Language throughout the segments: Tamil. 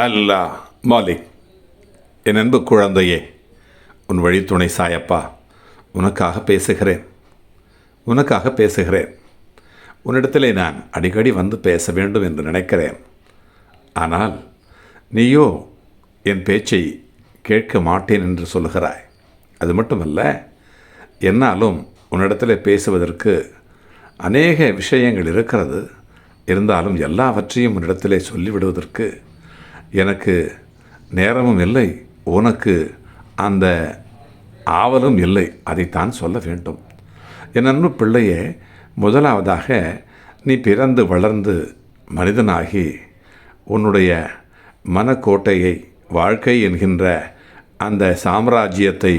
அல்லாஹ் மாலிக். என் அன்பு குழந்தையே, உன் வழித்துணை சாயப்பா உனக்காக பேசுகிறேன். உன்னிடத்திலே நான் அடிக்கடி வந்து பேச வேண்டும் என்று நினைக்கிறேன். ஆனால் நீயோ என் பேச்சை கேட்க மாட்டேன் என்று சொல்லுகிறாய். அது மட்டுமல்ல, என்னாலும் உன்னிடத்தில் பேசுவதற்கு அநேக விஷயங்கள் இருக்கிறது. இருந்தாலும் எல்லாவற்றையும் உன்னிடத்திலே சொல்லிவிடுவதற்கு எனக்கு நேரமும் இல்லை, உனக்கு அந்த ஆவலும் இல்லை. அதைத்தான் சொல்ல வேண்டும். என் அன்பு பிள்ளையே, முதலாவதாக நீ பிறந்து வளர்ந்து மனிதனாகி உன்னுடைய மனக்கோட்டையை, வாழ்க்கை என்கின்ற அந்த சாம்ராஜ்யத்தை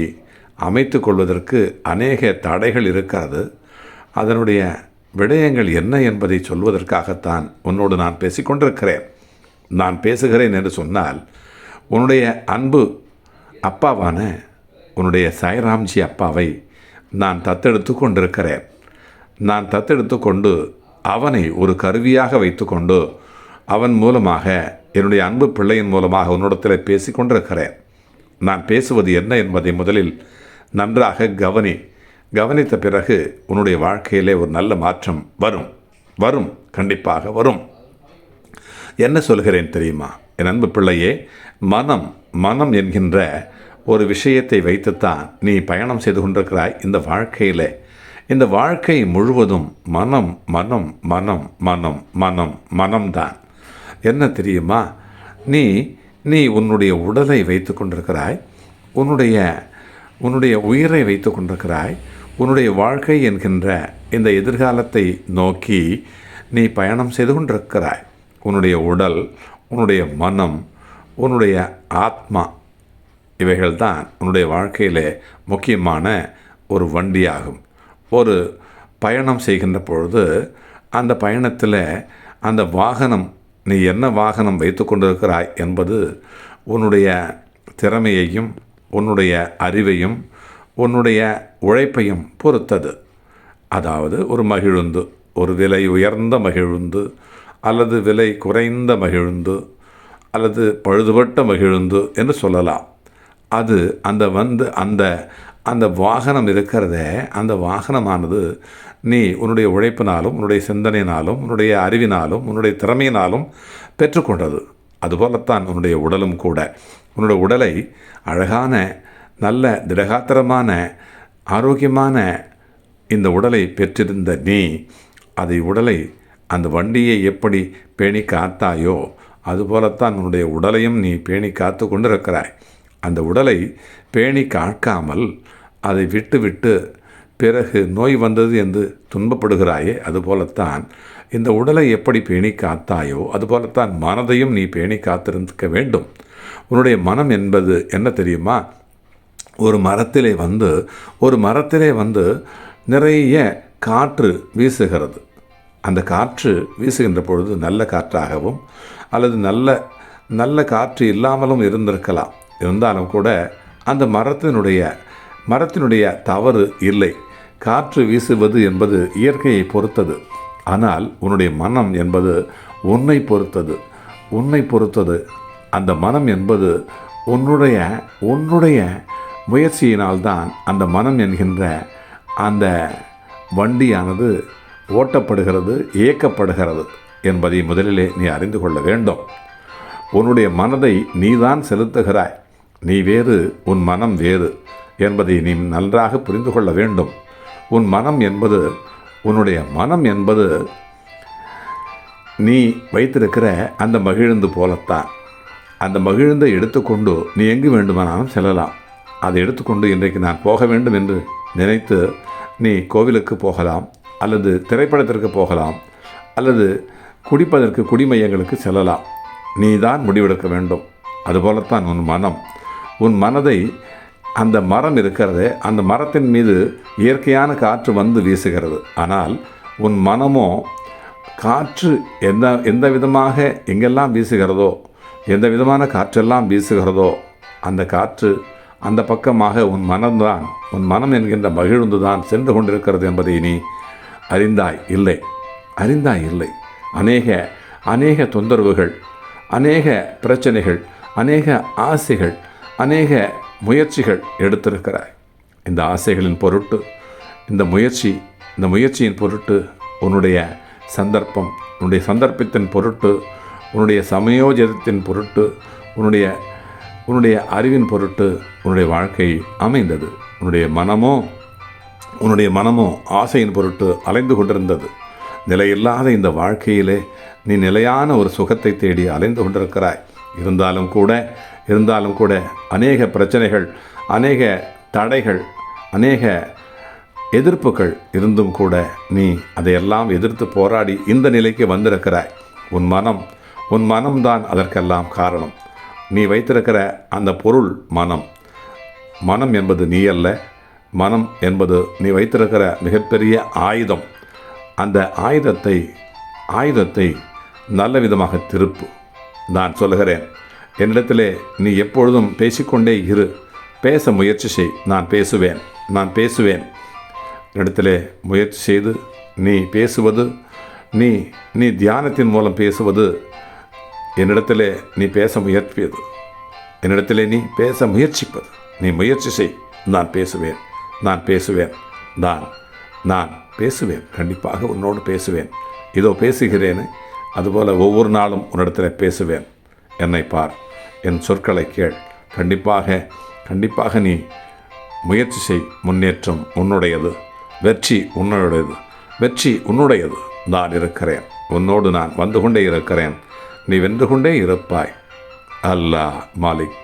அமைத்து கொள்வதற்கு அநேக தடைகள் இருக்கிறது. அதனுடைய விடயங்கள் என்ன என்பதை சொல்வதற்காகத்தான் உன்னோடு நான் பேசிக்கொண்டிருக்கிறேன். நான் பேசுகிறேன் என்று சொன்னால், உன்னுடைய அன்பு அப்பாவான உன்னுடைய சாய்ராம்ஜி அப்பாவை நான் தத்தெடுத்து கொண்டிருக்கிறேன். நான் தத்தெடுத்து கொண்டு அவனை ஒரு கருவியாக வைத்துக்கொண்டு அவன் மூலமாக, என்னுடைய அன்பு பிள்ளையின் மூலமாக உன்னிடத்தில் பேசி கொண்டிருக்கிறேன். நான் பேசுவது என்ன என்பதை முதலில் நன்றாக கவனித்த பிறகு உன்னுடைய வாழ்க்கையிலே ஒரு நல்ல மாற்றம் வரும், கண்டிப்பாக வரும். என்ன சொல்கிறேன் தெரியுமா என் அன்பு பிள்ளையே? மனம் என்கின்ற ஒரு விஷயத்தை வைத்துத்தான் நீ பயணம் செய்து கொண்டிருக்கிறாய் இந்த வாழ்க்கையில். இந்த வாழ்க்கை முழுவதும் மனம்தான். என்ன தெரியுமா? நீ உன்னுடைய உடலை வைத்து கொண்டிருக்கிறாய், உன்னுடைய உயிரை வைத்து கொண்டிருக்கிறாய். உன்னுடைய வாழ்க்கை என்கின்ற இந்த எதிர்காலத்தை நோக்கி நீ பயணம் செய்து கொண்டிருக்கிறாய். உன்னுடைய உடல், உன்னுடைய மனம், உன்னுடைய ஆத்மா, இவைகள்தான் உன்னுடைய வாழ்க்கையில் முக்கியமான ஒரு வண்டியாகும். ஒரு பயணம் செய்கின்ற பொழுது அந்த பயணத்தில் அந்த வாகனம், நீ என்ன வாகனம் வைத்து கொண்டிருக்கிறாய் என்பது உன்னுடைய திறமையையும், உன்னுடைய அறிவையும், உன்னுடைய உழைப்பையும் பொறுத்தது. அதாவது ஒரு மகிழுந்து, ஒரு விலை உயர்ந்த மகிழுந்து அல்லது விலை குறைந்த மகிழுந்து அல்லது பழுதுபட்ட மகிழுந்து என்று சொல்லலாம். அது அந்த வாகனம் இருக்கிறதே, அந்த வாகனமானது நீ உன்னுடைய உழைப்பினாலும், உன்னுடைய சிந்தனையினாலும், உன்னுடைய அறிவினாலும், உன்னுடைய திறமையினாலும் பெற்றுக்கொண்டது. அதுபோலத்தான் உன்னுடைய உடலும் கூட. உன்னுடைய உடலை அழகான, நல்ல திடகாத்திரமான, ஆரோக்கியமான இந்த உடலை பெற்றிருந்த நீ, உடலை, அந்த வண்டியை எப்படி பேணி காத்தாயோ அதுபோலத்தான் உன்னுடைய உடலையும் நீ பேணி காத்து கொண்டிருக்கிறாய். அந்த உடலை பேணி காக்காமல் அதை விட்டு பிறகு நோய் வந்தது என்று துன்பப்படுகிறாயே, அதுபோலத்தான் இந்த உடலை எப்படி பேணி காத்தாயோ அதுபோலத்தான் மனதையும் நீ பேணி காத்திருக்க வேண்டும். உன்னுடைய மனம் என்பது என்ன தெரியுமா? ஒரு மரத்திலே வந்து நிறைய காற்று வீசுகிறது. அந்த காற்று வீசுகின்ற பொழுது நல்ல காற்றாகவும் அல்லது நல்ல காற்று இல்லாமலும் இருந்திருக்கலாம். இருந்தாலும் கூட அந்த மரத்தினுடைய தவறு இல்லை. காற்று வீசுவது என்பது இயற்கையை பொறுத்தது. ஆனால் உன்னுடைய மனம் என்பது உன்னை பொறுத்தது. அந்த மனம் என்பது உன்னுடைய முயற்சியினால்தான் அந்த மனம் என்கின்ற அந்த வண்டியானது ஓட்டப்படுகிறது, இயக்கப்படுகிறது என்பதை முதலிலே நீ அறிந்து கொள்ள வேண்டும். உன்னுடைய மனதை நீதான் செலுத்துகிறாய். நீ வேறு, உன் மனம் வேறு என்பதை நீ நன்றாக புரிந்து கொள்ள வேண்டும். உன்னுடைய மனம் என்பது நீ வைத்திருக்கிற அந்த மகிழுந்து போலத்தான். அந்த மகிழுந்தை எடுத்துக்கொண்டு நீ எங்கு வேண்டுமானாலும் செல்லலாம். அதை எடுத்துக்கொண்டு இன்றைக்கு நான் போக வேண்டும் என்று நினைத்து நீ கோவிலுக்கு போகலாம், அல்லது திரைப்படத்திற்கு போகலாம், அல்லது குடிப்பதற்கு குடிமையங்களுக்கு செல்லலாம். நீ தான் முடிவெடுக்க வேண்டும். அதுபோலத்தான் உன் மனதை, அந்த மரம் இருக்கிறதே, அந்த மரத்தின் மீது இயற்கையான காற்று வந்து வீசுகிறது. ஆனால் உன் மனமோ காற்று எந்த விதமாக எங்கெல்லாம் வீசுகிறதோ, எந்த விதமான காற்றெல்லாம் வீசுகிறதோ அந்த காற்று அந்த பக்கமாக உன் மனம் என்கின்ற மகிழ்ந்து தான் சென்று கொண்டிருக்கிறது என்பதை நீ அறிந்தாய் இல்லை. அநேக தொந்தரவுகள், அநேக பிரச்சனைகள், அநேக ஆசைகள், அநேக முயற்சிகள் எடுத்திருக்கிறாய். இந்த ஆசைகளின் பொருட்டு, இந்த முயற்சியின் பொருட்டு, உன்னுடைய சந்தர்ப்பத்தின் பொருட்டு, உன்னுடைய சமயோஜிதத்தின் பொருட்டு, உன்னுடைய அறிவின் பொருட்டு உன்னுடைய வாழ்க்கை அமைந்தது. உன்னுடைய மனமோ ஆசையின் பொருட்டு அலைந்து கொண்டிருந்தது. நிலையில்லாத இந்த வாழ்க்கையிலே நீ நிலையான ஒரு சுகத்தை தேடி அலைந்து கொண்டிருக்கிறாய். இருந்தாலும் கூட அநேக பிரச்சனைகள், அநேக தடைகள், அநேக எதிர்ப்புகள் இருந்தும் கூட நீ அதையெல்லாம் எதிர்த்து போராடி இந்த நிலைக்கு வந்திருக்கிறாய். உன் மனம்தான் அதற்கெல்லாம் காரணம். நீ வைத்திருக்கிற அந்த பொருள் மனம் என்பது நீ அல்ல. மனம் என்பது நீ வைத்திருக்கிற மிகப்பெரிய ஆயுதம். அந்த ஆயுதத்தை நல்ல விதமாக திருப்பு. நான் சொல்லுகிறேன், என்னிடத்திலே நீ எப்பொழுதும் பேசிக்கொண்டே இரு. பேச முயற்சி செய். நான் பேசுவேன். என்னிடத்திலே முயற்சி செய்து நீ பேசுவது, நீ தியானத்தின் மூலம் பேசுவது, என்னிடத்திலே நீ பேச முயற்சிப்பது, என்னிடத்திலே நீ பேச முயற்சிப்பது. நீ முயற்சி செய். நான் பேசுவேன். கண்டிப்பாக உன்னோடு பேசுவேன். இதோ பேசுகிறேன். அதுபோல் ஒவ்வொரு நாளும் உன்னிடத்தில் பேசுவேன். என்னை பார், என் சொற்களை கேள். கண்டிப்பாக நீ முயற்சி செய். முன்னேற்றம் உன்னுடையது. வெற்றி உன்னுடையது. நான் இருக்கிறேன். உன்னோடு நான் வந்து கொண்டே இருக்கிறேன். நீ வென்று கொண்டே இருப்பாய். அல்லாஹ் மாலிக்.